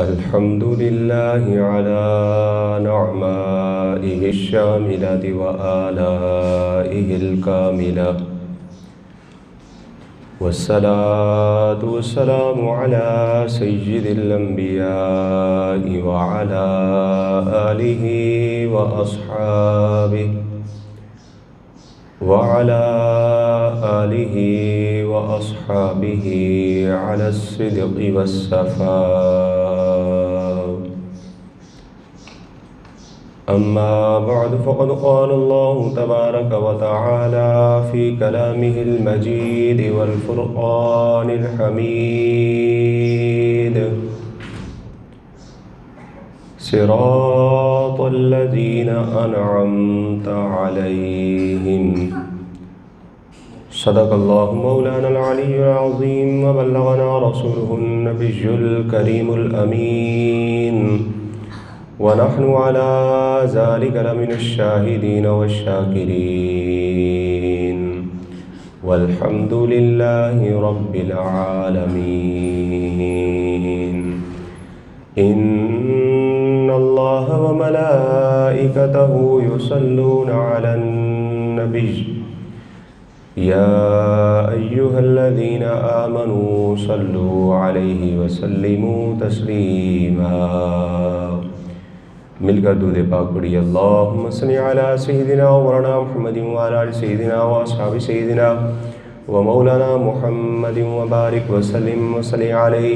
अल्हम्दुलिल्लाहि अला निअमातिहि शामिलति व आलाइहिल कामिला वस्सलातु वस्सलामु अला सय्यिदिल अंबियाइ व अला आलिहि व अस्हाबिहि वअला आलिहि व अस्हाबिहि अला सिद्क़ि वस्सफ़ा। अम्मा बअद फ़क़द क़ाल अल्लाहु तबारक व तआला फ़ी कलामिहिल मजीद वल फ़ुरक़ानिल हमीद। सिरातल्लज़ीना अनअमता अलैहिम। सदक़ल्लाहु मौलानल अलियुल अज़ीम व बल्लगना रसूलुहुन नबियुल करीमुल अमीन व नहनु अला ज़ालिका लमिनश शाहिदीन वश्शाकिरीन वल्हम्दुलिल्लाहि रब्बिल आलमीन। इन्नल्लाह व मलाइकतहु युसल्लूना अलन नबी या अय्युहल्लज़ीना आमनू सल्लू अलैहि व सल्लिमू तस्लीमा। मिलकर दूध पाक पढ़िए। अल्लाहुम्मा सल्लि अला सय्यिदिना व मौलाना मुहम्मदिन व अला आलि सय्यिदिना व अस्हाबि सय्यिदिना व मौलाना मुहम्मदिन व बारिक व सल्लिम व सल्लि अलैहि।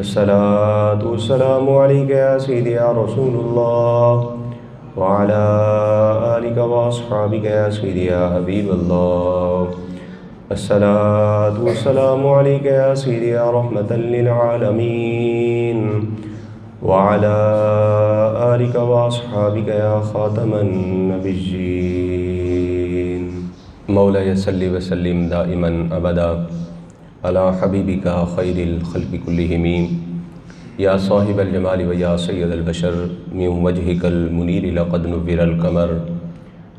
अस्सलातु वस्सलामु अलैका या सय्यिदी या रसूलल्लाह व अला आलिका व अस्हाबिका या सय्यिदी या हबीबल्लाह। अस्सलातु वस्सलामु अलैका या सय्यिदी या रहमतल लिल आलमीन व अला आलिका व अस्हाबिका या खातमन नबिय्यीन। मौलाया सल्लि व सल्लिम दाइमन अबदा अला हबीबिका खैरिल खल्क़ि कुल्लिहिम या साहिबल जमाली व या सय्यदल बशर मिन वजहिकल मुनीर लक़द नुव्विरल कमर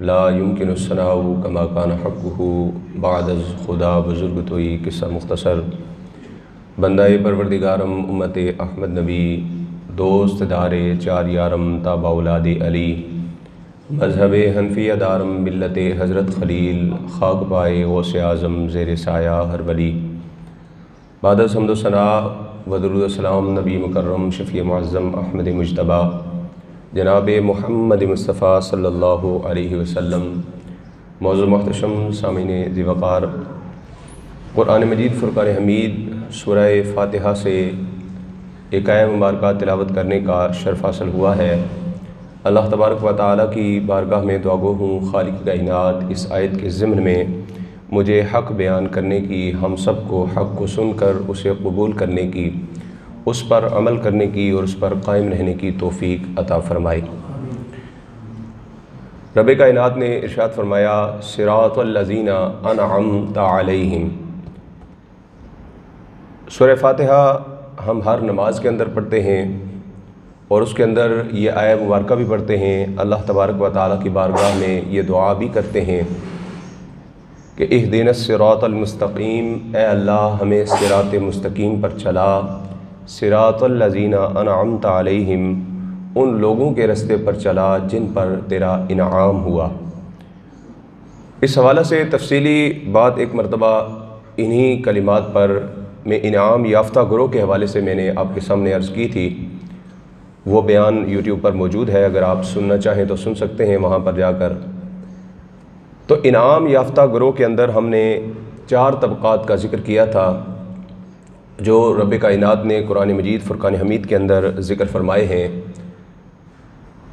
ला युमकिनु सनाउ कमा कान हक़्क़ुहु बअद खुदा बुज़ुर्ग तोई किस्सा मुख्तसर। बंदाए परवरदिगारम उम्मते अहमद नबी दोस्त दारे चार यारम ताबा औलादे अली मज़हबे हनफिया दारम मिल्लते हज़रत खलील खाक पाए गौसे आज़म ज़ेर साया हर वली। बाद हम्द सना व दुरूद सलाम नबी मुकर्रम शफ़ी मुअज़्ज़म अहमद मुज्तबा जनाब मुहम्मद मुस्तफ़ा सल्लल्लाहु अलैहि वसल्लम। मौज़ू मुहतशम सामीने ज़िवक़ार, क़ुरान मजीद फ़ुरक़ान हमीद सूरह फ़ातिहा से एक आयत मुबारक तिलावत करने का शर्फ़ हासिल हुआ है। अल्लाह तबारक व तआला की बारगाह में दुआगो हूँ खालिक कायनात इस आयत के ज़िम्न में मुझे हक़ बयान करने की, हम सब को हक़ को सुनकर उसे कबूल करने की, उस पर अमल करने की और उस पर कायम रहने की तौफ़ीक अता फ़रमाई। रब कायनात ने इरशाद फरमाया सिरातल्लज़ीना अनअमता अलैहिम। सूरह फ़ातिहा हम हर नमाज के अंदर पढ़ते हैं और उसके अंदर ये आयत मुबारक भी पढ़ते हैं। अल्लाह तबारक व तआला की बारगाह में ये दुआ भी करते हैं कि इहदिनस सिरातल मुस्तक़ीम, ए अल्लाह हमें सिरात मुस्तक़ीम पर चला। सिरातल्लज़ीना अनअमता अलैहिम, उन लोगों के रास्ते पर चला जिन पर तेरा इनाम हुआ। इस हवाले से तफसीली बात एक मरतबा इन्हीं कलिमात पर में इनाम याफ्ता ग्रोह के हवाले से मैंने आपके सामने अर्ज़ की थी। वो बयान यूट्यूब पर मौजूद है, अगर आप सुनना चाहें तो सुन सकते हैं वहाँ पर जाकर। तो इनाम याफ्ता ग्रोह के अंदर हमने चार तबक़ात का ज़िक्र किया था जो रब कायनात ने कुरान मजीद फ़ुरक़ान हमीद के अंदर ज़िक्र फरमाए हैं।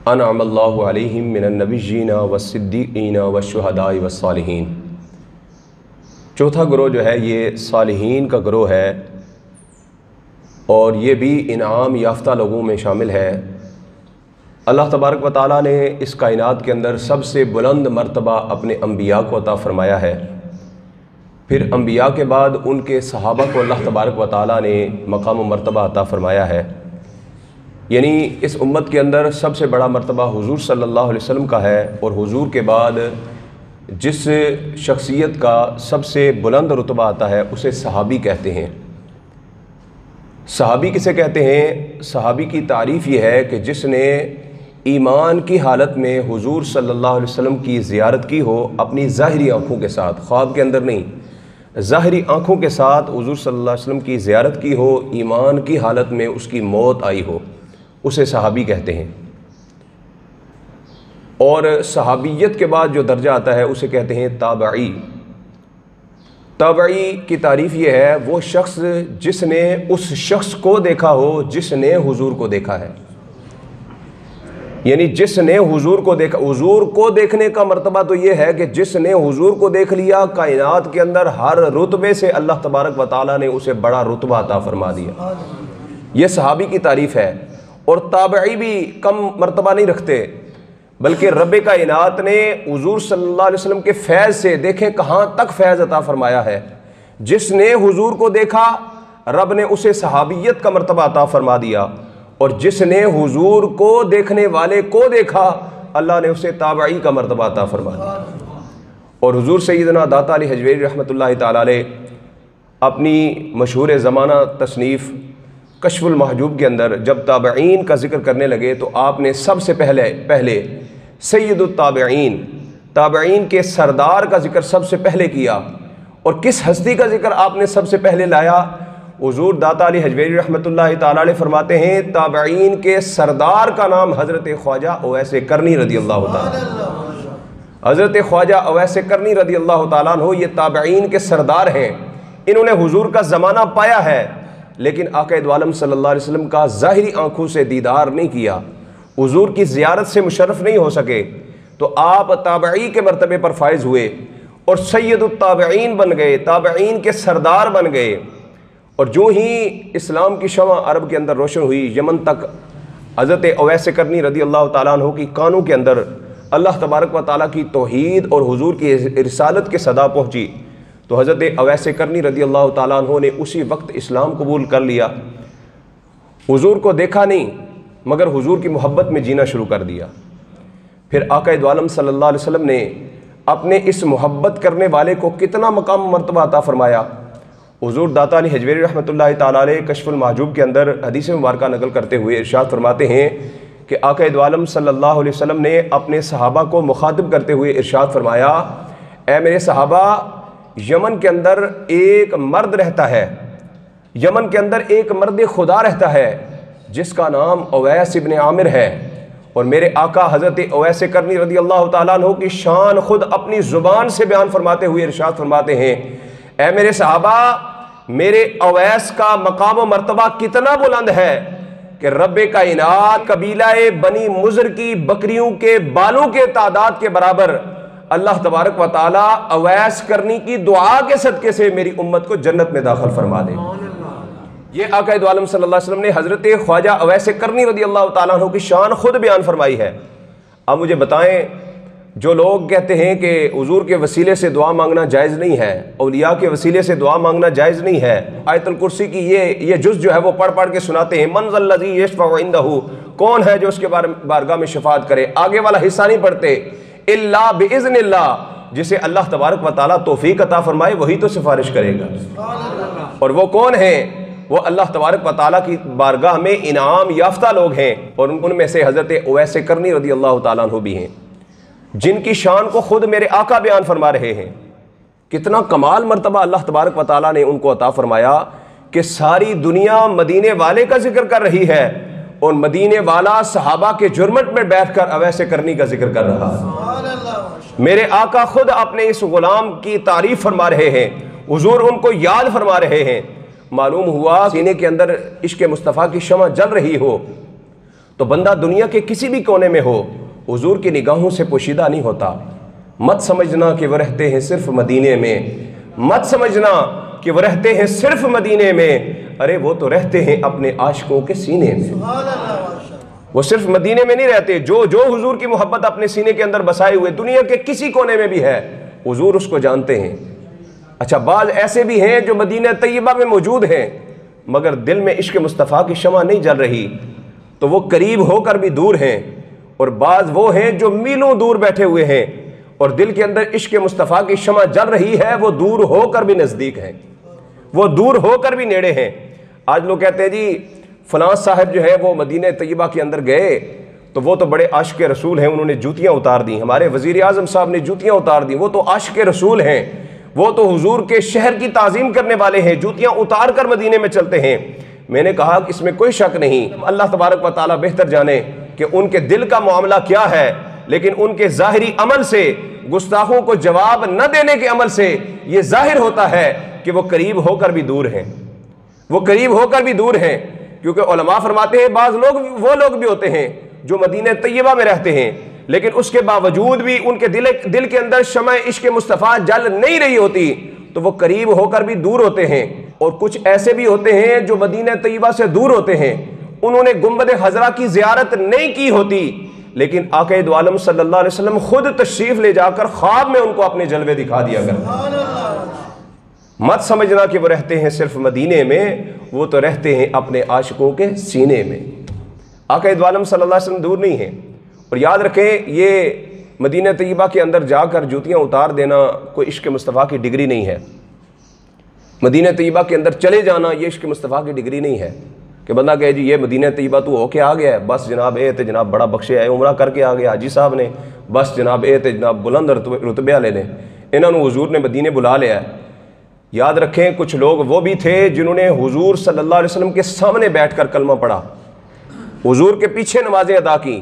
अनअमल्लाहु अलैहिम मिनन नबिय्यीना वस्सिद्दीक़ीना वश्शुहदाई वस्सालिहीन। चौथा ग्रोह जो है ये सालिहीन का ग्रोह है और ये भी इनाम याफ्ता लोगों में शामिल है। अल्लाह तबारक व तआला ने इस कायनात के अंदर सबसे बुलंद मर्तबा अपने अम्बिया को अता फ़रमाया है। फिर अम्बिया के बाद उनके सहाबा को अल्लाह तबारक व तआला ने मकाम व मर्तबा अता फ़रमाया है। यानी इस उम्मत के अंदर सबसे बड़ा मर्तबा हुज़ूर सल्लल्लाहु अलैहि वसल्लम का है और हुज़ूर के बाद जिस शख्सियत का सबसे बुलंद रुतबा आता है उसे सहाबी कहते हैं। सहाबी किसे कहते हैं? सहाबी की तारीफ़ ये है कि जिसने ईमान की हालत में हुजूर सल्लल्लाहु अलैहि वसल्लम की ज़ियारत की हो अपनी ज़ाहिरी आँखों के साथ, ख्वाब के अंदर नहीं, ज़ाहिरी आँखों के साथ हुजूर सल्लल्लाहु अलैहि वसल्लम की ज़ियारत की हो, ईमान की हालत में उसकी मौत आई हो, उसे सहाबी कहते हैं। और सहाबियत के बाद जो दर्जा आता है उसे कहते हैं ताबई। ताबई की तारीफ़ ये है वो शख्स जिसने उस शख्स को देखा हो जिसने हुजूर को देखा है, यानी जिसने हुजूर को देखा। हुजूर को देखने का मर्तबा तो ये है कि जिसने हुजूर को देख लिया, कायनात के अंदर हर रुतबे से अल्लाह तबारक व तआला ने उसे बड़ा रुतबा अता फरमा दिया। ये सहाबी की तारीफ़ है। और ताबई भी कम मर्तबा नहीं रखते, बल्कि रब कायनात ने हुजूर सल्लल्लाहु अलैहि वसल्लम के फैज़ से देखें कहाँ तक फैज़ अता फरमाया है। जिसने हुजूर को देखा रब ने उसे सहाबियत का मर्तबा अता फरमा दिया, और जिसने हुजूर को देखने वाले को देखा अल्लाह ने उसे ताबई का मर्तबा अता फरमा दिया। और हुजूर सैयदना दाता अली हजवेरी रहमतुल्लाहि तआला अलैह अपनी मशहूर ज़माना तसनीफ़ कश्फुल महजूब के अंदर जब ताबईन का जिक्र करने लगे तो आपने सबसे पहले सैयदुत ताबईन, ताबईन के सरदार का जिक्र सबसे पहले किया। और किस हस्ती का जिक्र आपने सबसे पहले लाया? हुजूर दाता अली हजवेरी रहमतुल्लाहि तआला अलैह फरमाते हैं ताबईन के सरदार का नाम हज़रत ख्वाजा उवैस करनी रदियल्लाहु ताला। हज़रत ख्वाजा उवैस करनी रदियल्लाहु ताला अन्हु ये ताबईन के सरदार हैं। इन्होंने हुजूर का ज़माना पाया है, लेकिन आक़ा दो आलम सल्लल्लाहु अलैहि वसल्लम का ज़ाहिरी आँखों से दीदार नहीं किया, हुजूर की ज़ियारत से मुशर्रफ नहीं हो सके। तो आप ताबई के मर्तबे पर फायज़ हुए और सैयदुत ताबईन बन गए, ताबईन के सरदार बन गए। और जो ही इस्लाम की शमा अरब के अंदर रोशन हुई, यमन तक हज़रत उवैस करनी रदियल्लाहु ताला अन्हु की कानों के अंदर अल्लाह तबारक व तआला की तौहीद और हुजूर की रिसालत की सदा पहुँची, तो हज़रत उवैस करनी रदियल्लाहु ताला अन्हु ने उसी वक्त इस्लाम कबूल कर लिया। हुजूर को देखा नहीं मगर हुजूर की मोहब्बत में जीना शुरू कर दिया। फिर आक़ा दो आलम सल्लल्लाहु अलैहि वसल्लम ने अपने इस मोहब्बत करने वाले को कितना मकाम मर्तबा अता फरमाया। हुजूर दाता अली हजवेरी रहमतुल्लाहि तआला अलैह कश्फुल महजूब के अंदर हदीस मुबारक नकल करते हुए इरशाद फरमाते हैं कि आक़ा दो आलम सल्लल्लाहु अलैहि वसल्लम ने अपने सहाबा को मुखातिब करते हुए इरशाद फरमाया, ऐ मेरे सहाबा, यमन के अंदर एक मर्द रहता है, यमन के अंदर एक मर्द खुदा रहता है जिसका नाम उवैस इब्न आमिर है। और मेरे आका हज़रत उवैस करनी रदियल्लाहु ताला अन्हु की शान खुद अपनी ज़ुबान से बयान फरमाते हुए इरशाद फरमाते हैं, ऐ मेरे सहाबा, मेरे उवैस का मकाम व मर्तबा कितना बुलंद है कि रब कायनात कबीला बनी मुज़र की बकरियों के बालों के तादाद के बराबर अल्लाह तबारक व तआला उवैस करनी की दुआ के सदके से मेरी उम्मत को जन्नत में दाखिल फरमा दे। ये आक़ा दो आलम सल्लल्लाहु अलैहि वसल्लम ने हज़रत ख्वाजा उवैस करनी रदियल्लाहु ताला अन्हु की शान खुद बयान फरमाई है। अब मुझे बताएं, जो लोग कहते हैं कि हुजूर के वसीले से दुआ मांगना जायज़ नहीं है, औलिया के वसीले से दुआ मांगना जायज़ नहीं है, आयतुल कुर्सी की ये जुज़ जो है वो पढ़ पढ़ के सुनाते हैं, मन ज़ल्लज़ी यशफ़अउ इंदहु, कौन है जो उसके बारगाह में शफाअत करे, आगे वाला हिस्सा नहीं पढ़ते, इल्ला बिइज़्निल्लाह, जिसे अल्लाह तबारक व तआला तौफीक अता फरमाए वही तो सिफारिश करेगा। और वो कौन है? वो अल्लाह तबारक व तआला की बारगाह में इनाम याफ्ता लोग हैं। और उनमें से हज़रत उवैस करनी रदियल्लाहु ताला अन्हु भी हैं, जिनकी शान को खुद मेरे आका बयान फरमा रहे हैं। कितना कमाल मर्तबा अल्लाह तबारक व तआला ने उनको अता फरमाया कि सारी दुनिया मदीने वाले का जिक्र कर रही है और मदीने वाला सहाबा के जुर्मट में बैठकर उवैस करनी का जिक्र कर रहा है। मेरे आका खुद अपने इस गुलाम की तारीफ फरमा रहे हैं, हुजूर उनको याद फरमा रहे हैं। मालूम हुआ सीने के अंदर इश्क मुस्तफ़ा की शमा जल रही हो तो बंदा दुनिया के किसी भी कोने में हो, हुजूर की निगाहों से पोशीदा नहीं होता। मत समझना कि वह रहते हैं सिर्फ मदीने में, मत समझना कि वह रहते हैं सिर्फ मदीने में, अरे वो तो रहते हैं अपने आशिकों के सीने में। वो सिर्फ मदीने में नहीं रहते, जो जो हुजूर की मोहब्बत अपने सीने के अंदर बसाए हुए दुनिया के किसी कोने में भी है, हुजूर उसको जानते हैं। अच्छा, बाज़ ऐसे भी हैं जो मदीना तैयबा में मौजूद हैं मगर दिल में इश्क मुस्तफ़ा की शमा नहीं जल रही, तो वो करीब होकर भी दूर हैं। और बाज़ वो हैं जो मीलों दूर बैठे हुए हैं और दिल के अंदर इश्क मुस्तफ़ा की शमा जल रही है, वो दूर होकर भी नज़दीक हैं, वो दूर होकर भी नेड़े हैं। आज लोग कहते हैं जी फलां साहब जो है वो मदीने तैयबा के अंदर गए तो वो तो बड़े आशिक रसूल हैं, उन्होंने जूतियाँ उतार दी। हमारे वज़ीर आज़म साहब ने जूतियाँ उतार दी, वो तो आशिक रसूल हैं, वो तो हुजूर के शहर की ताज़ीम करने वाले हैं, जूतियाँ उतार कर मदीने में चलते हैं। मैंने कहा कि इसमें कोई शक नहीं, अल्लाह तबारक व तआला बेहतर जाने कि उनके दिल का मामला क्या है, लेकिन उनके ज़ाहिरी अमल से, गुस्ताखों को जवाब न देने के अमल से ये जाहिर होता है कि वो करीब होकर भी दूर हैं, वो करीब होकर भी दूर हैं। क्योंकि उलमा फरमाते हैं बाज़ लोग वो लोग भी होते हैं जो मदीने तैयबा में रहते हैं, लेकिन उसके बावजूद भी उनके दिल के अंदर शम्अ इश्क़ मुस्तफ़ा जल नहीं रही होती, तो वो करीब होकर भी दूर होते हैं। और कुछ ऐसे भी होते हैं जो मदीने तैयबा से दूर होते हैं, उन्होंने गुंबद हज़रा की ज़ियारत नहीं की होती, लेकिन आक़ा दो आलम सल्लल्लाहु अलैहि वसल्लम खुद तशरीफ़ ले जाकर ख्वाब में उनको अपने जलवे दिखा दिया करते। मत समझना कि वो रहते हैं सिर्फ मदीने में, वो तो रहते हैं अपने आशिकों के सीने में। आक़ा दो आलम सल्लल्लाहु अलैहि वसल्लम दूर नहीं हैं। और याद रखें, ये मदीना तैयबा के अंदर जाकर जूतियाँ उतार देना कोई इश्क़ मुस्तफ़ा की डिग्री नहीं है। मदीना तैयबा के अंदर चले जाना ये इश्क़ मुस्तफ़ा की डिग्री नहीं है कि बंदा कहे जी ये मदीना तैयबा तू होके आ गया है, बस जनाब ए तो जनाब बड़ा बख्शे है, उमरा करके आ गया हाजी साहब ने, बस जनाब ए तो जनाब बुलंद रुतबे वाले ने, इन्होंने हुजूर ने मदीने बुला लिया है। याद रखें, कुछ लोग वो भी थे जिन्होंने हुजूर सल्लल्लाहु अलैहि वसल्लम के सामने बैठकर कलमा पढ़ा, हुजूर के पीछे नमाजें अदा की,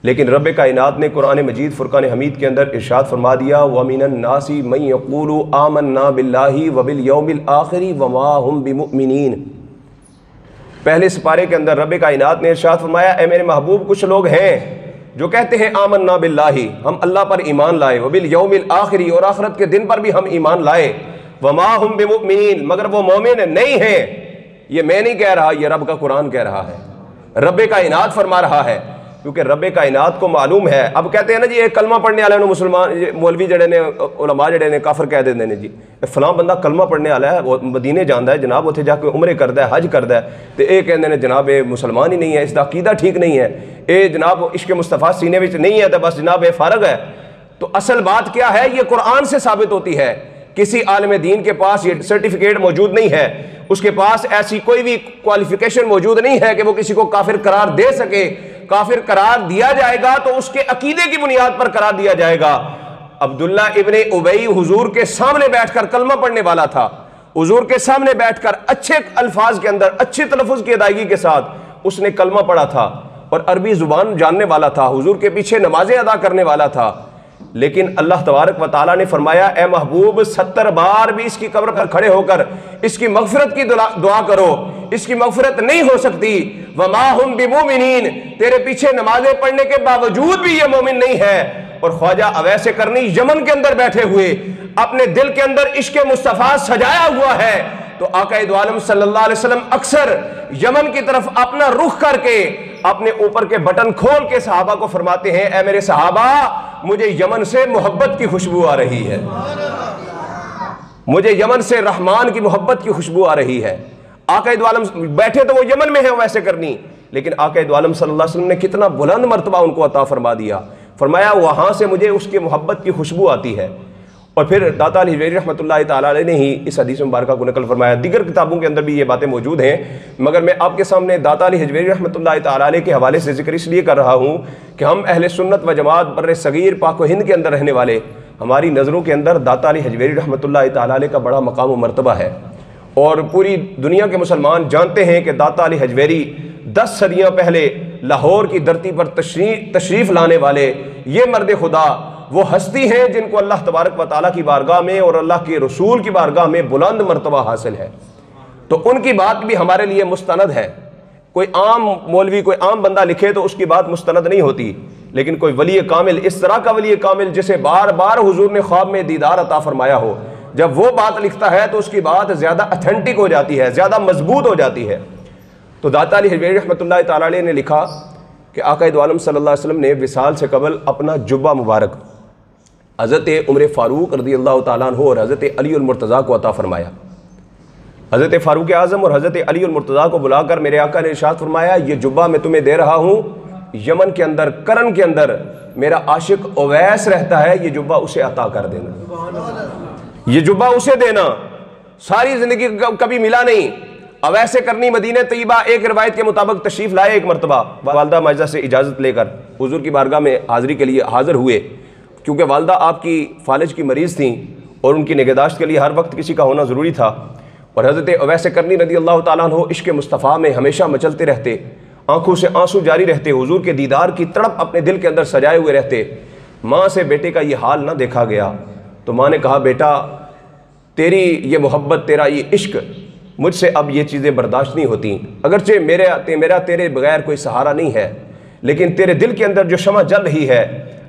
लेकिन रब कायनात ने कुरान मजीद फुरकान हमीद के अंदर इरशाद फरमा दिया, व मिनन नासी मन यक़ूलु आमन्ना बिल्लाहि व बिल यौमिल आखिरी व मा हुम बिमुमिनीन। पहले सिपारे के अंदर रब कायनात ने इरशाद फरमाया, ए मेरे महबूब, कुछ लोग हैं जो कहते हैं आमन्ना बिल्लाहि, हम अल्लाह पर ईमान लाए, व बिल यौमिल आखिरी, और आखिरत के दिन पर भी हम ईमान लाए, व मा हुम बिमुमिनीन, मगर वो मोमिन नहीं है। ये मैं नहीं कह रहा, ये रब का कुरान कह रहा है, रब कायनात फरमा रहा है, क्योंकि रब कायनात को मालूम है। अब कहते हैं ना जी ये कलमा पढ़ने वाले मुसलमान मौलवी जड़े ने उलमा जड़े ने काफिर कह देंगे ने जी फलां बंदा कलमा पढ़ने वाला है, वो मदीने जाता है जनाब, उत्थे जाके उमरे करता है, हज करता है, तो ये कहते हैं जनाब ये मुसलमान ही नहीं है, इसका अकीदा ठीक नहीं है, ये जनाब इश्क़ मुस्तफ़ा सीने में नहीं है, तो बस जनाब ये फारग है। तो असल बात क्या है, ये कुरान से साबित होती है। किसी आलिम दीन के पास ये सर्टिफिकेट मौजूद नहीं है, उसके पास ऐसी कोई भी क्वालिफिकेशन मौजूद नहीं है कि वो किसी को काफिर करार दे सके। काफिर करार दिया जाएगा तो उसके अकीदे की बुनियाद पर करार दिया जाएगा। अब्दुल्ला इब्ने उबई हुजूर के सामने बैठकर कलमा पढ़ने वाला था, हुजूर के सामने बैठकर अच्छे अल्फाज के अंदर अच्छे तलफ़ुज़ की अदायगी के साथ उसने कलमा पढ़ा था और अरबी जुबान जानने वाला था, हुजूर के पीछे नमाजें अदा करने वाला था। लेकिन अल्लाह तबारक व तआला ने फरमाया, ए महबूब 70 बार भी इसकी कब्र पर खड़े होकर इसकी मगफिरत की दुआ करो, इसकी मगफिरत नहीं हो सकती। वमा हुम बिमुमिनीन, तेरे पीछे नमाजें पढ़ने के बावजूद भी ये मोमिन नहीं है। और ख्वाजा अवैस करनी यमन के अंदर बैठे हुए अपने दिल के अंदर इश्क़ मुस्तफ़ा सजाया हुआ है, तो आक़ा दो आलम सल्लल्लाहु अलैहि वसल्लम अक्सर यमन की तरफ अपना रुख करके अपने ऊपर के बटन खोल के सहाबा को फरमाते हैं, ए मेरे सहाबा, मुझे यमन से मोहब्बत की खुशबू आ रही है, मुझे यमन से रहमान की मोहब्बत की खुशबू आ रही है। आक़ा दो आलम बैठे तो वो यमन में है वैसे करनी, लेकिन आक़ा दो आलम सल्लल्लाहु अलैहि वसल्लम ने कितना बुलंद मर्तबा उनको अता फरमा दिया, फरमाया वहां से मुझे उसकी मोहब्बत की खुशबू आती है। और फिर दाता अल हिजवेरी रहमतुल्लाहि तआला अलैह ने ही इस हदीस मुबारका को नकल फरमाया। दीगर किताबों के अंदर भी ये बातें मौजूद हैं, मगर मैं आपके सामने दाता अल हिजवेरी रहमतुल्लाहि तआला अलैह के हवाले से जिक्र इसलिए कर रहा हूँ कि हम अहले सुन्नत व जमात बर्र सगीर पाक व हिंद के अंदर रहने वाले, हमारी नज़रों के अंदर दाता अल हिजवेरी रहमतुल्लाहि तआला अलैह का बड़ा मकाम व मर्तबा है। और पूरी दुनिया के मुसलमान जानते हैं कि दाता अल हिजवेरी 10 सदियाँ पहले लाहौर की धरती पर तशरीफ़ लाने वाले ये मर्द खुदा वो हस्ती हैं जिनको अल्लाह तबारक व तआला की बारगाह में और अल्लाह के रसूल की बारगाह में बुलंद मर्तबा हासिल है। तो उनकी बात भी हमारे लिए मुस्तनद है। कोई आम मौलवी, कोई आम बंदा लिखे तो उसकी बात मुस्तनद नहीं होती, लेकिन कोई वली कामिल, इस तरह का वली कामिल जिसे बार बार हुजूर ने ख्वाब में दीदार अता फरमाया हो, जब वो बात लिखता है तो उसकी बात ज़्यादा अथेंटिक हो जाती है, ज़्यादा मजबूत हो जाती है। तो दाता अल हिजवेरी रहमतुल्लाहि तआला अलैह ने लिखा कि आक़ा दो आलम सल्लल्लाहु अलैहि वसल्लम ने विसाल से कबल अपना जुब्बा मुबारक हज़रत उमर फ़ारूक रज़ियल्लाहु तआला अन्हु और हज़रत अली अल मुर्तज़ा को अता फरमाया। हज़रत फ़ारूक आज़म और हज़रत अली अल मुर्तज़ा को बुलाकर मेरे आका ने इरशाद फरमाया, ये जुब्बा मैं तुम्हें दे रहा हूँ, यमन के अंदर करन के अंदर मेरा आशिक ओवैस रहता है, ये जुब्बा उसे अता कर देना, ये जुब्बा उसे देना। सारी ज़िंदगी कभी मिला नहीं, अवैस करनी मदीने तैयबा एक रिवायत के मुताबिक तशरीफ़ लाए। एक मरतबा वालदा माजिदा से इजाज़त लेकर हुजूर की बारगाह में हाज़िरी के लिए हाज़िर हुए, क्योंकि वालदा आपकी फालिज की मरीज़ थी और उनकी निगहदाश्त के लिए हर वक्त किसी का होना ज़रूरी था। और हज़रत अवैस करनी रज़ी अल्लाह ताला अन्हु इश्क़ मुस्तफ़ा में हमेशा मचलते रहते, आँखों से आंसू जारी रहते, हुजूर के दीदार की तड़प अपने दिल के अंदर सजाए हुए रहते। माँ से बेटे का ये हाल ना देखा गया तो माँ ने कहा, बेटा तेरी ये मोहब्बत, तेरा ये इश्क, मुझसे अब ये चीज़ें बर्दाश्त नहीं होती। अगरचे मेरा तेरे बगैर कोई सहारा नहीं है, लेकिन तेरे दिल के अंदर जो शमा जल रही है,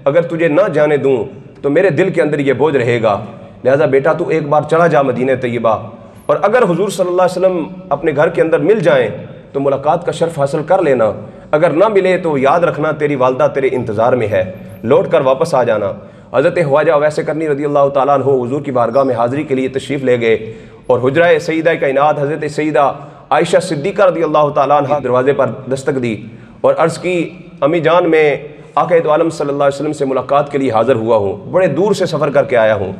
अगर तुझे ना जाने दूँ तो मेरे दिल के अंदर ये बोझ रहेगा। लिहाजा बेटा तू एक बार चला जा मदीने तैयबा, और अगर हुजूर सल्लल्लाहु अलैहि वसल्लम अपने घर के अंदर मिल जाएं तो मुलाकात का शर्फ हासिल कर लेना, अगर ना मिले तो याद रखना तेरी वालदा तेरे इंतज़ार में है, लौट कर वापस आ जाना। हज़रत ख्वाजा अवैस करनी रज़ी अल्लाह ताला अन्हु हुजूर की बारगाह में हाज़िरी के लिए तशरीफ़ ले गए और हुजरा सईदा कायनात हज़रत सईदा आयशा सिद्दीक़ा रज़ी अल्लाह ताला अन्हा दरवाज़े पर दस्तक दी और अर्ज़ की, अम्मी जान मैं आक़ा दो आलम सल्लल्लाहु अलैहि वसल्लम से मुलाकात के लिए हाज़िर हुआ हूँ, बड़े दूर से सफ़र करके आया हूँ।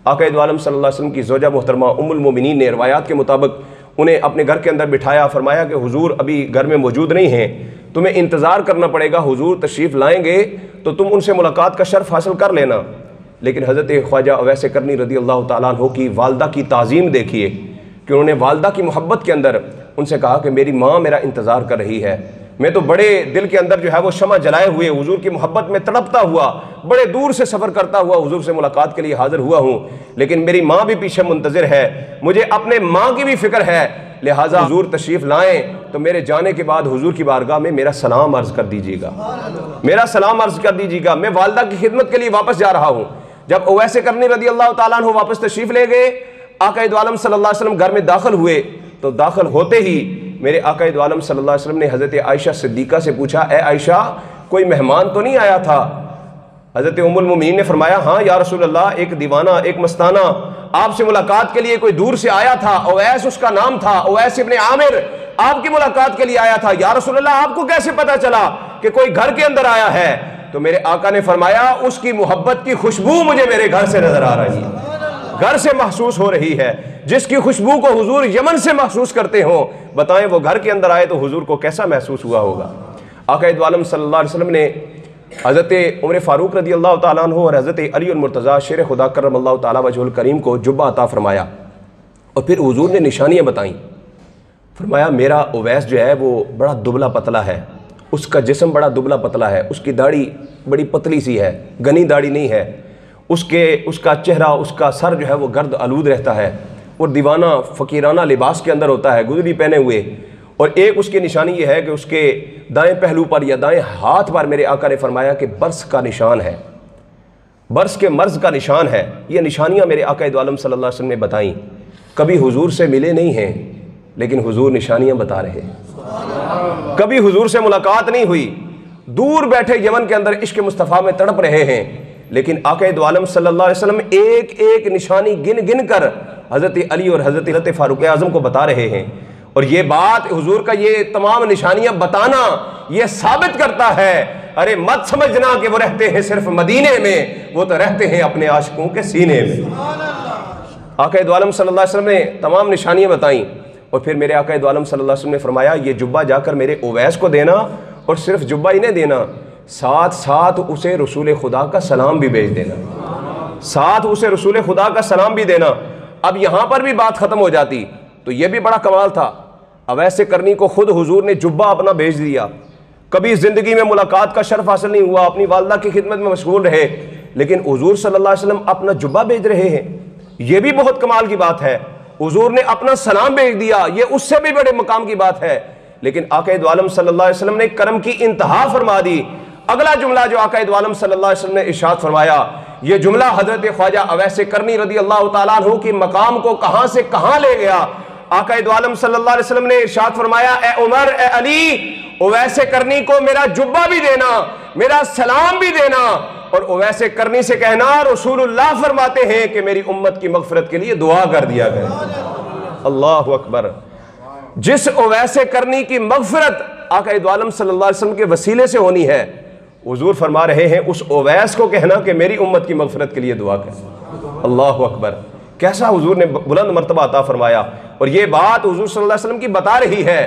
आक़ा दो आलम सल्लल्लाहु अलैहि वसल्लम की ज़ौजा मोहतरमा उम्मुल मोमिनीन ने रवायात के मुताबिक उन्हें अपने घर के अंदर बिठाया, फरमाया कि हुजूर अभी घर में मौजूद नहीं हैं, तुम्हें इंतज़ार करना पड़ेगा, हुजूर तशरीफ़ लाएंगे तो तुम उनसे मुलाकात का शर्फ हासिल कर लेना। लेकिन हज़रत ख्वाजा अवैस करनी रज़ी अल्लाह ताला अन्हु की वालदा की ताज़ीम देखिए कि उन्होंने वालदा की मोहब्बत के अंदर उनसे कहा कि मेरी माँ मेरा इंतज़ार कर रही है, मैं तो बड़े दिल के अंदर जो है वो शमा जलाए हुए हुजूर की मोहब्बत में तड़पता हुआ बड़े दूर से सफ़र करता हुआ हुजूर से मुलाकात के लिए हाज़िर हुआ हूँ, लेकिन मेरी माँ भी पीछे मुंतज़िर है, मुझे अपने माँ की भी फ़िक्र है, लिहाजा हुजूर तशरीफ़ लाएँ तो मेरे जाने के बाद हुजूर की बारगाह में मेरा सलाम अर्ज़ कर दीजिएगा, मेरा सलाम अर्ज़ कर दीजिएगा, मैं वालदा की खिदमत के लिए वापस जा रहा हूँ। जब अवैस करनी रज़ी अल्लाह ताला अन्हु वापस तशरीफ़ ले गए, आक़ा दो आलम सल्लल्लाहु अलैहि वसल्लम घर में दाखिल हुए तो दाखिल होते ही मेरे आक़ा दो आलम सल्लल्लाहु अलैहि वसल्लम ने हज़रत आयशा सिद्दीक़ा से पूछा, ए आयशा कोई मेहमान तो नहीं आया था? हज़रत उम्मुल मोमिनीन ने फरमाया, हाँ या रसूल अल्लाह, एक दीवाना एक मस्ताना आपसे मुलाकात के लिए कोई दूर से आया था, अवैस उसका नाम था, अवैस इब्न आमिर आपकी मुलाकात के लिए आया था। या रसूल अल्लाह आपको कैसे पता चला कि कोई घर के अंदर आया है? तो मेरे आका ने फरमाया, उसकी मोहब्बत की खुशबू मुझे मेरे घर से नजर आ रही है, घर से महसूस हो रही है, जिसकी खुशबू को हुजूर यमन से महसूस करते हो, बताएं वो घर के अंदर आए तो हुजूर को कैसा महसूस हुआ होगा। आका दो आलम सल्लल्लाहु अलैहि वसल्लम ने हज़रत उमर फ़ारूक रज़ी अल्लाह ताला अन्हु और हज़रत अली मुर्तज़ा शेर खुदा करमल्लाहु ताला वजहुल करीम को जुब्बा अता फरमाया और फिर हुजूर ने निशानियाँ बताईं। फरमाया मेरा अवैस जो है वो बड़ा दुबला पतला है, उसका जिस्म बड़ा दुबला पतला है, उसकी दाढ़ी बड़ी पतली सी है, घनी दाढ़ी नहीं है, उसका चेहरा उसका सर जो है वो गर्द आलूद रहता है और दीवाना फ़कीराना लिबास के अंदर होता है, गुदरी पहने हुए। और एक उसकी निशानी ये है कि उसके दाएं पहलू पर या दाएं हाथ पर मेरे आका ने फरमाया कि बर्स का निशान है, बर्स के मर्ज का निशान है। ये निशानियाँ मेरे आका दो आलम सल्लल्लाहु अलैहि वसल्लम ने बताईं। कभी हुजूर से मिले नहीं हैं लेकिन हुजूर निशानियाँ बता रहे हैं, कभी हुजूर से मुलाकात नहीं हुई, दूर बैठे यमन के अंदर इश्क मुस्तफ़ा में तड़प रहे हैं, लेकिन आका दो आलम सल्लल्लाहु अलैहि वसल्लम एक एक निशानी गिन गिन कर हज़रत अली और हज़रत फ़ारूक आज़म को बता रहे हैं। और ये बात हुजूर का ये तमाम निशानियां बताना ये साबित करता है, अरे मत समझना कि वो रहते हैं सिर्फ मदीने में, वो तो रहते हैं अपने आशिकों के सीने में। आका दो आलम सल्लल्लाहु अलैहि वसल्लम ने तमाम निशानियां बताईं और फिर मेरे आका दो आलम सल्लल्लाहु अलैहि वसल्लम ने फरमाया, ये जुब्बा जाकर मेरे उवैस को देना और सिर्फ जुब्बा ही नहीं देना, साथ साथ उसे रसूल खुदा का सलाम भी भेज देना, साथ उसे रसूल खुदा का सलाम भी देना। अब यहाँ पर भी बात ख़त्म हो जाती तो ये भी बड़ा कमाल था। अवैस करनी को खुद हुजूर ने जुब्बा अपना भेज दिया, कभी ज़िंदगी में मुलाकात का शर्फ हासिल नहीं हुआ, अपनी वालदा की खिदमत में मशगूल रहे, लेकिन हुजूर सल्लल्लाहु अलैहि वसल्लम अपना जुब्बा भेज रहे हैं, ये भी बहुत कमाल की बात है। हुजूर ने अपना सलाम भेज दिया, ये उससे भी बड़े मकाम की बात है। लेकिन आका दो आलम सल्लल्लाहु अलैहि वसल्लम ने करम की इंतहा फरमा दी। अगला जुमला जो आका दो आलम सल्लल्लाहु अलैहि वसल्लम ने इरशाद फरमाया, ये जुमला हजरत ख्वाजा अवैस करनी रज़ी अल्लाह ताला अन्हु की मकाम को कहां से कहां ले गया। आका दो आलम सल्लल्लाहु अलैहि वसल्लम ने इरशाद फरमाया, ए उमर ए अली, अवैस करनी को मेरा जुब्बा भी देना, मेरा सलाम भी देना, और अवैस करनी से कहना रसूलुल्लाह फरमाते हैं कि मेरी उम्मत की मगफिरत के लिए दुआ कर दिया गया। अल्लाहु अकबर। जिस अवैस करनी की मगफिरत आका दो आलम सल्लल्लाहु अलैहि वसल्लम के वसीले से होनी है, हुजूर फरमा रहे हैं उस अवैस को कहना कि मेरी उम्मत की मगफिरत के लिए दुआ कर। अल्लाहु अकबर। कैसा हुजूर ने बुलंद मर्तबा अता फरमाया। और ये बात हुजूर सल्लल्लाहु अलैहि वसल्लम की बता रही है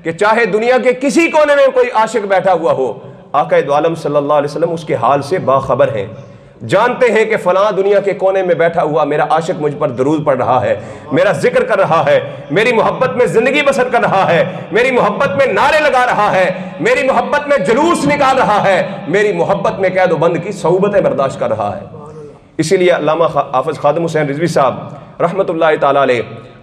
कि चाहे दुनिया के किसी कोने में कोई आशिक बैठा हुआ हो, आका दो आलम सल्लल्लाहु अलैहि वसल्लम उसके हाल से बाखबर हैं, जानते हैं कि फलां दुनिया के कोने में बैठा हुआ मेरा आशिक मुझ पर दरूद पढ़ रहा है, मेरा जिक्र कर रहा है, मेरी मोहब्बत में जिंदगी बसर कर रहा है, मेरी मोहब्बत में नारे लगा रहा है, मेरी मोहब्बत में जुलूस निकाल रहा है, मेरी मोहब्बत में कैद बंद की सौबतें बर्दाश्त कर रहा है। इसीलिए अल्लामा हाफिज खादिम हुसैन रिजवी साहब रहमतुल्लाह ताला अलैह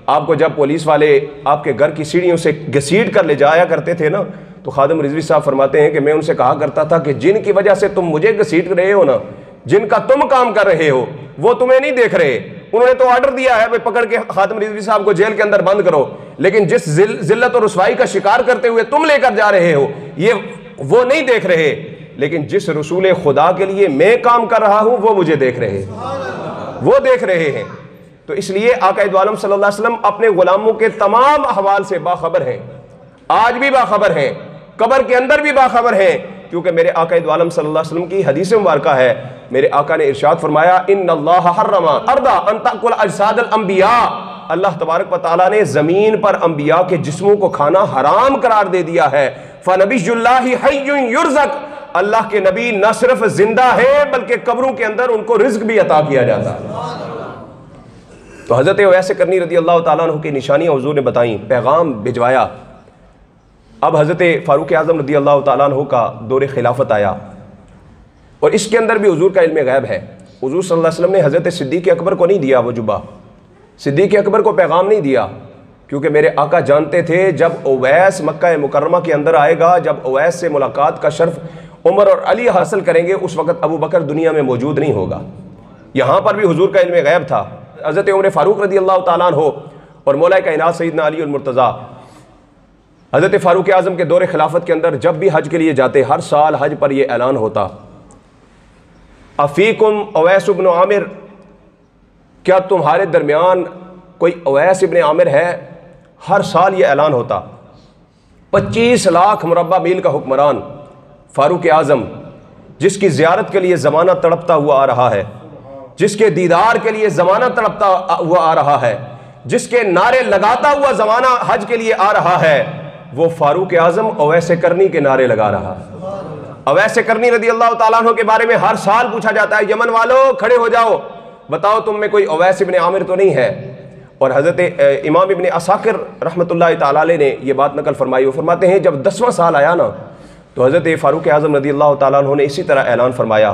आपको जब पुलिस वाले आपके घर की सीढ़ियों से घसीट कर ले जाया करते थे ना, तो खादिम रिजवी साहब फरमाते हैं कि मैं उनसे कहा करता था कि जिनकी वजह से तुम मुझे घसीट रहे हो ना, जिनका तुम काम कर रहे हो वो तुम्हें नहीं देख रहे। उन्होंने तो ऑर्डर दिया है भाई पकड़ के खादिम रिजवी साहब को जेल के अंदर बंद करो, लेकिन जिस जिल्लत और रुसवाई का शिकार करते हुए तुम लेकर जा रहे हो ये वो नहीं देख रहे, लेकिन जिस रसूल खुदा के लिए मैं काम कर रहा हूं वो मुझे देख रहे, वो देख रहे हैं। तो इसलिए आका दो आलम सल्लल्लाहु अलैहि वसल्लम अपने गुलामों के तमाम अहवाल से बाखबर हैं, आज भी बाखबर हैं, कब्र के अंदर भी बाखबर हैं, क्योंकि मेरे आका दो आलम सल्लल्लाहु अलैहि वसल्लम की हदीस मुबारका है, मेरे आका ने इरशाद फरमाया इन्नल्लाह हर्रमा अर्दा अन ताकुल अजसादल अंबिया, अल्लाह तबारक व तआला ने जमीन पर अंबिया के जिस्मों को खाना हराम करार दे दिया है। फनबियुल्लाहि हय्युन युरज़क, अल्लाह के नबी न सिर्फ जिंदा है बल्कि कब्रों के अंदर उनको रिज्क भी अता किया जाता है। तो हजरत उवैस करनी रज़ी अल्लाह तआला अन्हु की निशानियां हुजूर ने बताई, पैगाम भिजवाया। अब हजरत फारूक आज़म रज़ी अल्लाह तआला अन्हु का दौर खिलाफत आया और इसके अंदर भी हुजूर का इल्म गैब है। हुजूर सल्लल्लाहु अलैहि वसल्लम ने हजरत सिद्दीक़ अकबर को नहीं दिया वो जुब्बा, सिद्दीक़ अकबर को पैगाम नहीं दिया, क्योंकि मेरे आका जानते थे जब उवैस मक्का मुकर्रमा के अंदर आएगा, जब उवैस से मुलाकात का शर्फ उमर और अली हासिल करेंगे, उस वक्त अबू बकर दुनिया में मौजूद नहीं होगा। यहाँ पर भी हुजूर का इल्म गैब था। हज़रत उमर फारूक रज़ी अल्लाह तआला अन्हु और मौला कायनात सैयदना अली मुर्तज़ा हज़रत फारूक आज़म के दौरे खिलाफत के अंदर जब भी हज के लिए जाते, हर साल हज पर यह ऐलान होता, अफ़ीकुम उवैस इब्न आमिर, क्या तुम्हारे दरमियान कोई उवैस इब्न आमिर है? हर साल ये ऐलान होता। 25 लाख मुरब्बा मील का हुक्मरान फारूक आज़म, जिसकी ज़ियारत के लिए ज़माना तड़पता हुआ आ रहा है, जिसके दीदार के लिए ज़माना तड़पता हुआ आ रहा है, जिसके नारे लगाता हुआ ज़माना हज के लिए आ रहा है, वो फारूक आज़म उवैस करनी के नारे लगा रहा है। उवैस करनी रज़ी अल्लाह तआला अन्हु के बारे में हर साल पूछा जाता है, यमन वालों खड़े हो जाओ, बताओ तुम में कोई उवैस इब्न आमिर तो नहीं है। और हज़रत इमाम इब्न असाकिर रहमतुल्लाह तआला अलैह ने यह बात नकल फरमाई, वो फरमाते हैं जब 10वां साल आया ना, तो हज़रत फारूक आज़म रज़ी अल्लाह तआला अन्हु ने इसी तरह ऐलान फरमाया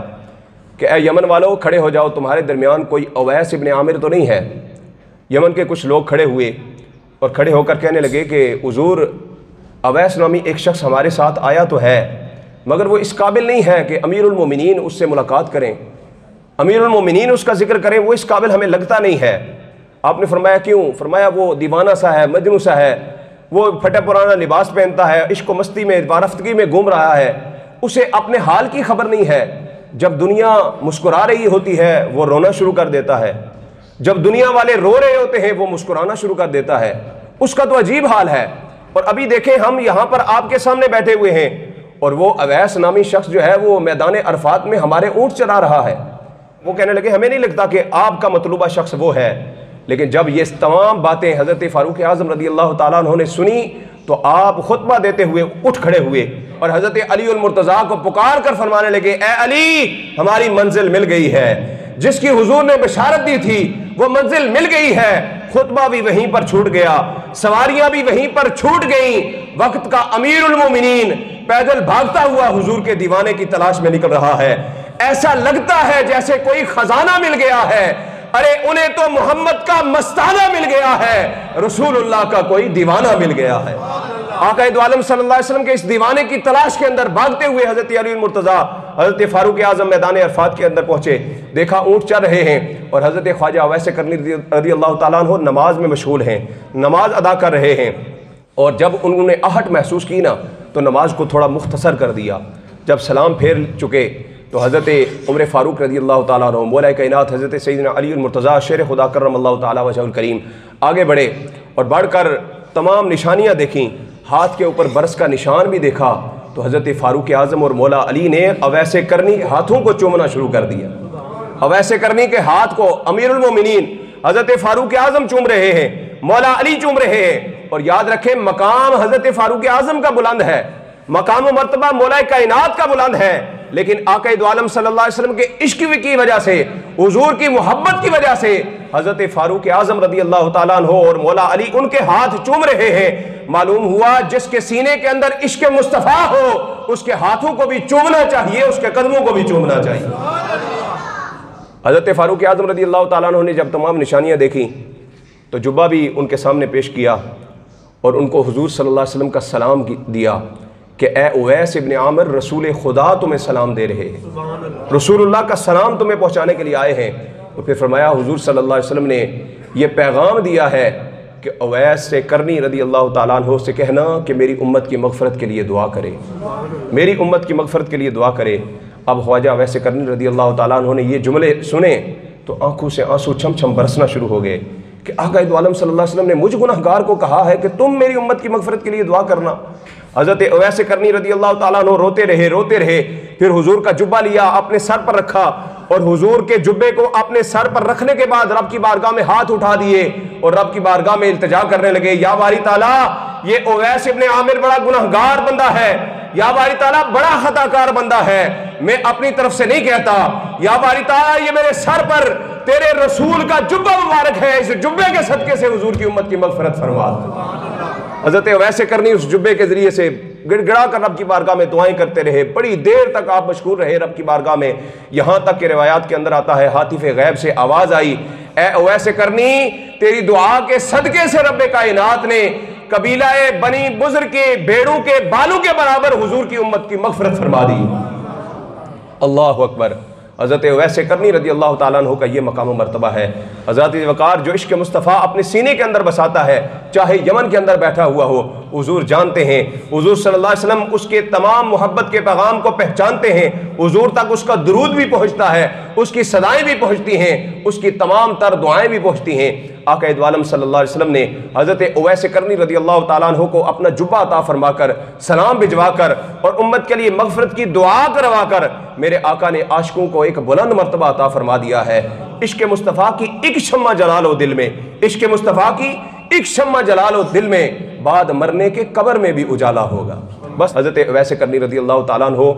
कि ए यमन वालों खड़े हो जाओ, तुम्हारे दरमियान कोई उवैस इब्न आमिर तो नहीं है। यमन के कुछ लोग खड़े हुए और खड़े होकर कहने लगे कि हुजूर उवैस नामी एक शख्स हमारे साथ आया तो है, मगर वो इस काबिल नहीं है कि अमीरुल मोमिनीन उससे मुलाकात करें, अमीरुल मोमिनीन उसका जिक्र करें, वो इस काबिल हमें लगता नहीं है। आपने फरमाया क्यों? फरमाया वो दीवाना सा है, मजनू सा है, वो फटा पुराना लिबास पहनता है, इश्क मस्ती में वारफ्तगी में घूम रहा है, उसे अपने हाल की खबर नहीं है। जब दुनिया मुस्कुरा रही होती है वो रोना शुरू कर देता है, जब दुनिया वाले रो रहे होते हैं वो मुस्कुराना शुरू कर देता है, उसका तो अजीब हाल है। और अभी देखें हम यहाँ पर आपके सामने बैठे हुए हैं और वो उवैस नामी शख्स जो है वो मैदान अरफात में हमारे ऊँट चला रहा है। वो कहने लगे हमें नहीं लगता कि आपका मतलूबा शख्स वो है। लेकिन जब ये तमाम बातें हज़रत फारूक आज़म रज़ी अल्लाह तआला अन्हु ने सुनी तो आप खुतबा देते हुए उठ खड़े हुए और हज़रत अली मुर्तज़ा को पुकार कर फरमाने लगे, ए अली हमारी मंजिल मिल गई है, जिसकी हुजूर ने बशारत दी थी वो मंजिल मिल गई है। खुतबा भी वहीं पर छूट गया, सवारियां भी वहीं पर छूट गई। वक्त का अमीरुल मोमिनीन पैदल भागता हुआ हुजूर के दीवाने की तलाश में निकल रहा है। ऐसा लगता है जैसे कोई खजाना मिल गया है। अरे उन्हें तो मोहम्मद का मस्ताना मिल गया है, रसूलुल्लाह का कोई दीवाना मिल गया है। आका दो आलम सल्लल्लाहु अलैहि वसल्लम के इस दीवाने की तलाश के अंदर भागते हुए हजरत अली मुर्तज़ा हजरत फारूक आज़म मैदान अरफात के अंदर पहुंचे। देखा ऊँट चल रहे हैं और हजरत ख्वाजा उवैस करनी रज़ी अल्लाह तआला अन्हु नमाज में मशगूल हैं, नमाज अदा कर रहे हैं। और जब उन्होंने आहट महसूस की ना तो नमाज को थोड़ा मुख्तसर कर दिया। जब सलाम फेर चुके तो हज़रत उमर फ़ारूक रज़ी अल्लाह तआला अन्हु मौला कायनात हज़रत सैयदना अली मुर्तज़ा शेर खुदा करमल्लाहु तआला वजहुल करीम आगे बढ़े और बढ़कर तमाम निशानियाँ देखीं, हाथ के ऊपर बरस का निशान भी देखा। तो हज़रत फ़ारूक आज़म और मौला अली ने उवैस करनी के हाथों को चूमना शुरू कर दिया। उवैस करनी के हाथ को अमीरुल मोमिनीन हज़रत फ़ारूक आज़म चूम रहे हैं मौला अली चूम रहे हैं। और याद रखें, मकाम हजरत फारूक आजम का बुलंद है, मकाम व मर्तबा मौला कायनात का बुलंद है, लेकिन आका दो आलम सल्लल्लाहु अलैहि वसल्लम के इश्क की वजह से, हुजूर की मोहब्बत की वजह से हजरत फारूक आजम रदी अल्लाह तआला अन्हु और मौला अली उनके हाथ चूम रहे हैं। मालूम हुआ जिसके सीने के अंदर इश्क मुस्तफ़ा हो उसके हाथों को भी चूमना चाहिए, उसके कदमों को भी चूमना चाहिए। हजरत फारूक आजम रदी अल्लाह तआला अन्हु ने जब तमाम निशानियां देखी तो जुब्बा भी उनके सामने पेश किया और उनको हुजूर सल्लल्लाहु अलैहि वसल्लम का सलाम दिया कि ए उवैस इब्न आमिर, रसूल खुदा तुम्हें सलाम दे रहे हैं, रसूलुल्लाह का सलाम तुम्हें पहुंचाने के लिए आए हैं। तो फिर फरमाया हुजूर सल्लल्लाहु अलैहि वसल्लम ने यह पैगाम दिया है कि उवैस से करनी रदी अल्लाह तआला अन्हु से कहना कि मेरी उम्मत की मगफरत के लिए दुआ करे, मेरी उम्मत की मगफरत के लिए दुआ करे। अब ख्वाजा उवैस करनी रदी अल्लाह तआला अन्हु ने ये जुमले सुने तो आंखों से आंसू छम छम बरसना शुरू हो गए कि आका दो आलम सल्लल्लाहु अलैहि वसल्लम ने मुझ गुनहगार को कहा है कि तुम मेरी उम्मत की मगफरत के लिए दुआ करना। हजरत उवैस करनी रदी अल्लाह तआला अन्हु रोते रहे। फिर हुजूर का जुब्बा लिया, अपने सर पर रखा और हुजूर के जुब्बे को अपने सर पर रखने के बाद रब की बारगाह में हाथ उठा दिए और रब की बारगाह में इल्तिजा करने लगे, या बारी ताला ये उवैस इब्न आमिर बड़ा गुनहगार बंदा है, या बारी ताला बड़ा खताकार बंदा है, मैं अपनी तरफ से नहीं कहता, या बारी ताला ये मेरे सर पर तेरे रसूल का जुब्बा मुबारक है, इस जुब्बे के सदके से हुजूर की उम्मत की मगफरत फरमा। हजरत उवैस करनी उस जुब्बे के जरिए से गिड़गिड़ा कर रब की बारगाह में दुआएं करते रहे। बड़ी देर तक आप मशगूल रहे रब की बारगाह में, यहाँ तक कि रिवायात के अंदर आता है हातिफ गैब से आवाज आई, ए उवैस करनी तेरी दुआ के सदके से रब्बे कायनात ने कबीला बनी बुज़र के भेड़ों के बालों के बराबर हुजूर की उम्मत की मगफरत फरमा दी। अल्लाह अकबर। हज़रत उवैस करनी रदी अल्लाह तआला अन्हु का ये मकाम मर्तबा है। हज़रत वक़ार जो इश्क मुस्तफ़ा अपने सीने के अंदर बसाता है, चाहे यमन के अंदर बैठा हुआ हो, हुजूर जानते हैं, हुजूर सल्लल्लाहु अलैहि वसल्लम उसके तमाम मोहब्बत के पैगाम को पहचानते हैं, हुजूर तक उसका दुरूद भी पहुँचता है, उसकी सदाएँ भी पहुँचती हैं, उसकी तमाम तर दुआएँ भी पहुँचती हैं। आक़ा दो आलम सल्लल्लाहु अलैहि वसल्लम ने हज़रत उवैस करनी रदी अल्लाह तआला अन्हु को अपना जुब्बा अता फरमाकर, सलाम भिजवाकर और उम्मत के लिए मग़फ़िरत की दुआ करवाकर मेरे आका ने आशिकों को एक बुलंद मर्तबा अता फरमा दिया है। इश्क़ मुस्तफ़ा की एक शम्मा जलालो दिल में, इश्क़ मुस्तफ़ा की एक शम्मा जलालो दिल में, बाद मरने के कब्र में भी उजाला होगा। बस हज़रत उवैस करनी रदी अल्लाह तआला अन्हु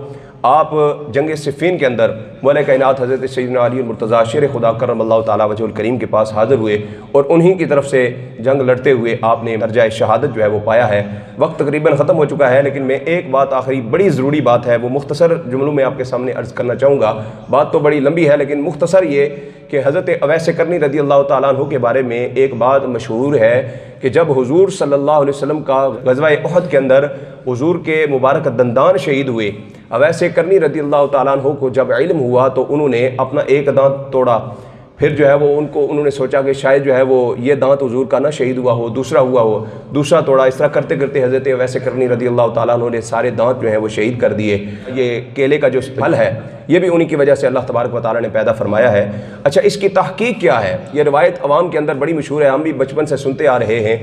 आप जंग सिफ़ीन के अंदर मौला कायनात हज़रत सैयदना अली मुर्तज़ा शेर खुदा करमल्लाहु तआला वजहुल करीम के पास हाज़िर हुए और उन्हीं की तरफ से जंग लड़ते हुए आपने दर्जा शहादत जो है वो पाया है। वक्त तकरीबन ख़त्म हो चुका है, लेकिन मैं एक बात आखिरी बड़ी ज़रूरी बात है वो मुख्तसर जुमलों में आपके सामने अर्ज़ करना चाहूँगा। बात तो बड़ी लंबी है लेकिन मुख्तसर ये कि हज़रत उवैस करनी रदी अल्लाह तआला अन्हु के बारे में एक बात मशहूर है कि जब हुजूर सल्लल्लाहु अलैहि वसल्लम का ग़ज़वा उहद के अंदर हुजूर के मुबारक दंदान शहीद हुए, उवैस करनी रदी अल्लाह तआला अन्हु को जब इल्म हुआ तो उन्होंने अपना एक दांत तोड़ा। फिर जो है वो उन्होंने सोचा कि शायद जो है वो ये दांत हुजूर का ना शहीद हुआ हो, दूसरा हुआ हो, दूसरा तोड़ा। इस तरह करते करते हज़रत उवैस करनी रदी अल्लाह तआला अन्हु ने सारे दांत जो है वो शहीद कर दिए। ये केले का जो फल है ये भी उन्हीं की वजह से अल्लाह तबारक व तआला ने पैदा फरमाया है। अच्छा, इसकी तहकीक क्या है? ये रिवायत अवाम के अंदर बड़ी मशहूर है, हम भी बचपन से सुनते आ रहे हैं।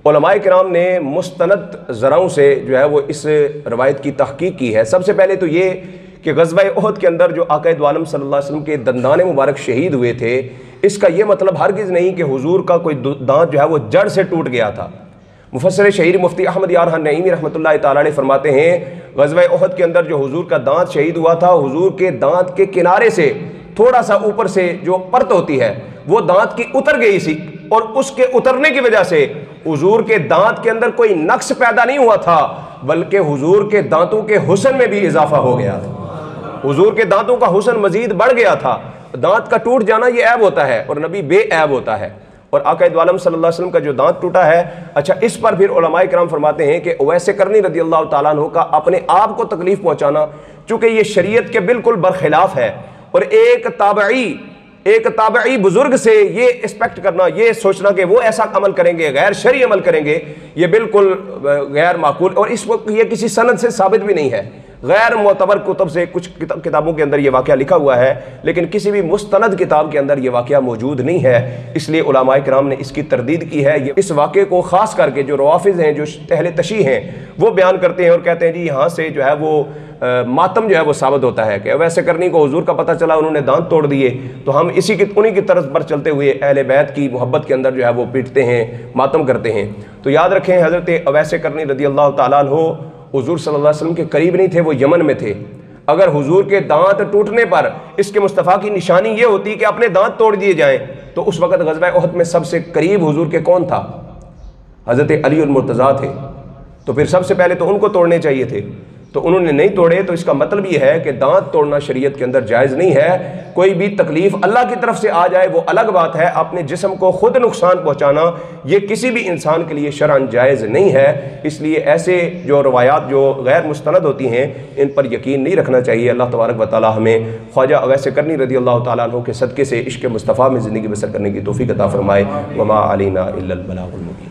उलमाए किराम ने मुस्तनद ज़राओं से जो है वो इस रवायत की तहकीक की है। सबसे पहले तो ये कि ग़ज़वा उहद के अंदर जो आक़ा दो आलम सल्लल्लाहु अलैहि वसल्लम के दंदान मुबारक शहीद हुए थे, इसका ये मतलब हरगिज़ नहीं कि हुजूर का कोई दांत जो है वो जड़ से टूट गया था। मुफस्सिर शहीर मुफ्ती अहमद यार नईमी रहमतुल्लाहि तआला अलैह फरमाते हैं ग़ज़वा उहद के अंदर जो हुजूर का दांत शहीद हुआ था, हुजूर के दांत के किनारे से थोड़ा सा ऊपर से जो परत होती है वो दांत की उतर गई सी और उसके उतरने की वजह से हुजूर के दांत के अंदर कोई नक्स पैदा नहीं हुआ था, बल्कि हुजूर के दांतों के हुस्न में भी इजाफा हो गया था। हुजूर के दांतों का हुस्न मजीद बढ़ गया था। दांत का टूट जाना ये ऐब होता है और नबी बेऐब होता है, और आक़ा दो आलम सल्लल्लाहु अलैहि वसल्लम का जो दांत टूटा है, अच्छा इस पर फिर उलमाए किराम फरमाते हैं कि उवैस करनी रदी अल्लाह तआला अन्हु का अपने आप को तकलीफ पहुंचाना, चूँकि ये शरीयत के बिल्कुल बरखिलाफ है, और एक ताबई बुजुर्ग से ये एक्सपेक्ट करना, ये सोचना कि वो ऐसा अमल करेंगे, गैर शरई अमल करेंगे, ये बिल्कुल गैर माकूल, और इस वक्त ये किसी सनद से साबित भी नहीं है। गैर मोतबर कुतब से कुछ किताबों के अंदर ये वाक़या लिखा हुआ है, लेकिन किसी भी मुस्तनद किताब के अंदर ये वाक़या मौजूद नहीं है। इसलिए उलमाए किराम ने इसकी तरदीद की है। इस वाक़े को ख़ास करके जो रवाफिज़ हैं, जो अहले तशी हैं, वो बयान करते हैं और कहते हैं जी यहाँ से जो है वो मातम जो है वो साबित होता है कि वैसे करनी को हुजूर का पता चला, उन्होंने दांत तोड़ दिए, तो हम उन्हीं की तरफ पर चलते हुए अहले बैत की मोहब्बत के अंदर जो है वो पीटते हैं, मातम करते हैं। तो याद रखें, हज़रत वैसे करनी रज़ी अल्लाह ताला अन्हु हुजूर सल्लल्लाहु अलैहि वसल्लम के करीब नहीं थे, वो यमन में थे। अगर हुजूर के दांत टूटने पर इसके मुस्तफ़ा की निशानी ये होती कि अपने दांत तोड़ दिए जाएं, तो उस वक़्त ग़ज़वा उहद में सबसे करीब हुजूर के कौन था? हज़रत अली और मुर्तज़ा थे। तो फिर सबसे पहले तो उनको तोड़ने चाहिए थे, तो उन्होंने नहीं तोड़े। तो इसका मतलब ये है कि दांत तोड़ना शरीयत के अंदर जायज़ नहीं है। कोई भी तकलीफ़ अल्लाह की तरफ से आ जाए वो अलग बात है, अपने जिस्म को खुद नुकसान पहुंचाना ये किसी भी इंसान के लिए शरअन जायज़ नहीं है। इसलिए ऐसे जो रवायात जो गैर मुस्तनद होती हैं, इन पर यकीन नहीं रखना चाहिए। अल्लाह तबारक व तआला हमें ख्वाजा वैसे करनी रज़ी अल्लाह तआला अन्हु के सदक़े से इश्क़ मुस्तफ़ा में ज़िंदगी बसर करने की तौफ़ीक़ अता फ़रमाए। वमा अलैना इल्लल बलागुल मुबीन।